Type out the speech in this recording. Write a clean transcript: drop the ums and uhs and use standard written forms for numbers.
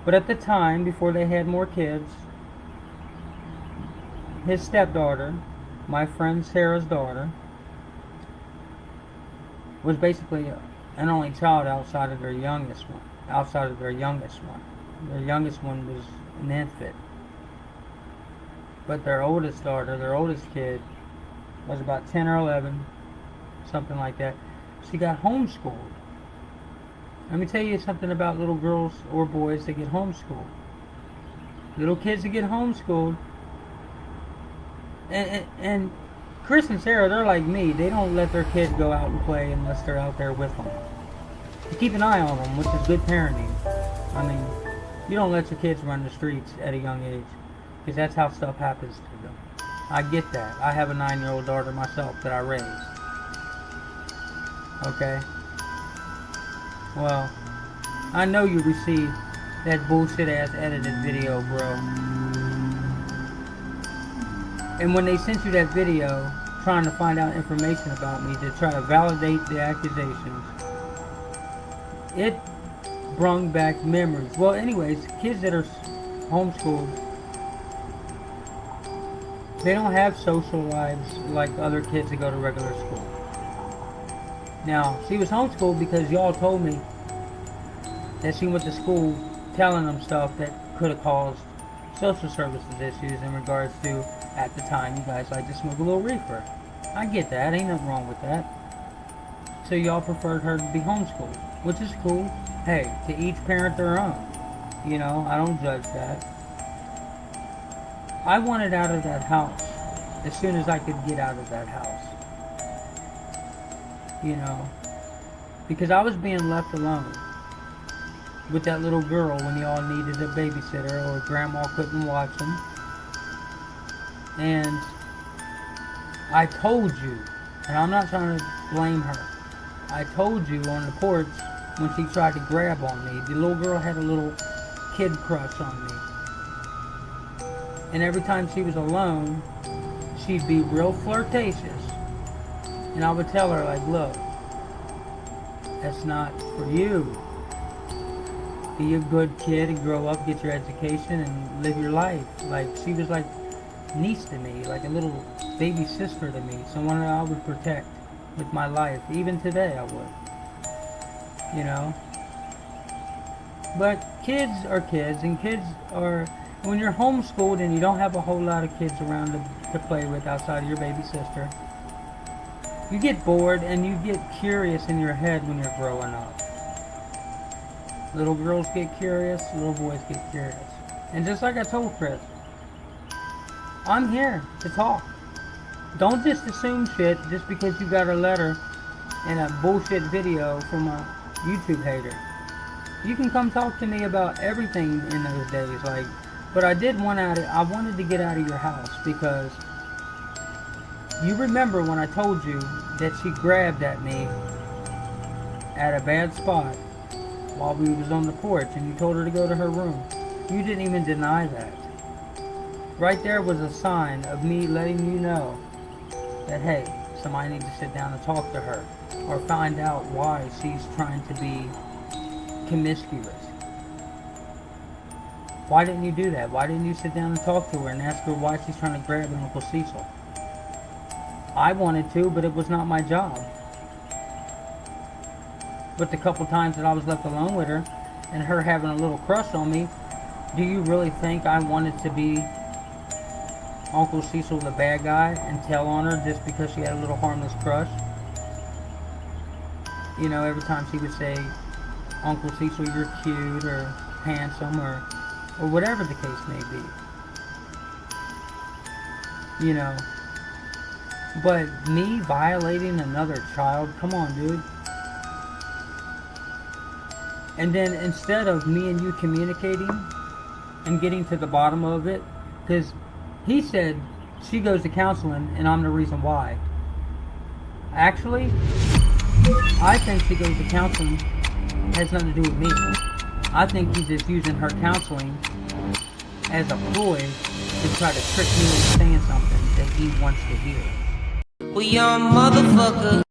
But at the time, before they had more kids, his stepdaughter, my friend Sarah's daughter, was basically an only child outside of their youngest one. Their youngest one was an infant. But their oldest daughter, their oldest kid, was about 10 or 11, something like that. She got homeschooled. Let me tell you something about little girls or boys that get homeschooled. Little kids that get homeschooled, and Chris and Sarah, they're like me. They don't let their kids go out and play unless they're out there with them. You keep an eye on them, which is good parenting. I mean, you don't let your kids run the streets at a young age, because that's how stuff happens to them. I get that. I have a 9-year-old daughter myself that I raised. Okay? Well, I know you received that bullshit ass edited video, bro. And when they sent you that video trying to find out information about me to try to validate the accusations, it brung back memories. Well, anyways, kids that are homeschooled, they don't have social lives like other kids that go to regular school. Now, she was homeschooled because y'all told me that she went to school telling them stuff that could have caused social services issues in regards to, at the time, you guys like to smoke a little reefer. I get that. Ain't nothing wrong with that. So y'all preferred her to be homeschooled, which is cool. Hey, to each parent their own. You know, I don't judge that. I wanted out of that house as soon as I could get out of that house. You know, because I was being left alone with that little girl when y'all needed a babysitter or grandma couldn't watch them. And I told you, and I'm not trying to blame her, I told you on the porch when she tried to grab on me, the little girl had a little kid crush on me. And every time she was alone, she'd be real flirtatious. And I would tell her, like, look, that's not for you. Be a good kid and grow up, get your education, and live your life. Like, she was like niece to me, like a little baby sister to me, someone that I would protect with my life. Even today I would. You know? But kids are kids, and kids are, when you're homeschooled and you don't have a whole lot of kids around to play with outside of your baby sister, you get bored and you get curious in your head when you're growing up. Little girls get curious, little boys get curious. And just like I told Chris, I'm here to talk. Don't just assume shit just because you got a letter and a bullshit video from a YouTube hater. You can come talk to me about everything in those days, like, but I wanted to get out of your house because you remember when I told you that she grabbed at me at a bad spot while we was on the porch and you told her to go to her room. You didn't even deny that. Right there was a sign of me letting you know that, hey, somebody needs to sit down and talk to her or find out why she's trying to be promiscuous. Why didn't you do that? Why didn't you sit down and talk to her and ask her why she's trying to grab Uncle Cecil? I wanted to, but it was not my job. But the couple times that I was left alone with her and her having a little crush on me, do you really think I wanted to be Uncle Cecil the bad guy and tell on her just because she had a little harmless crush? You know, every time she would say, Uncle Cecil, you're cute or handsome or whatever the case may be. You know. But me violating another child, come on, dude. And then instead of me and you communicating and getting to the bottom of it, because he said she goes to counseling and I'm the reason why. Actually, I think she goes to counseling has nothing to do with me. I think he's just using her counseling as a ploy to try to trick me into saying something that he wants to hear. We young motherfucker.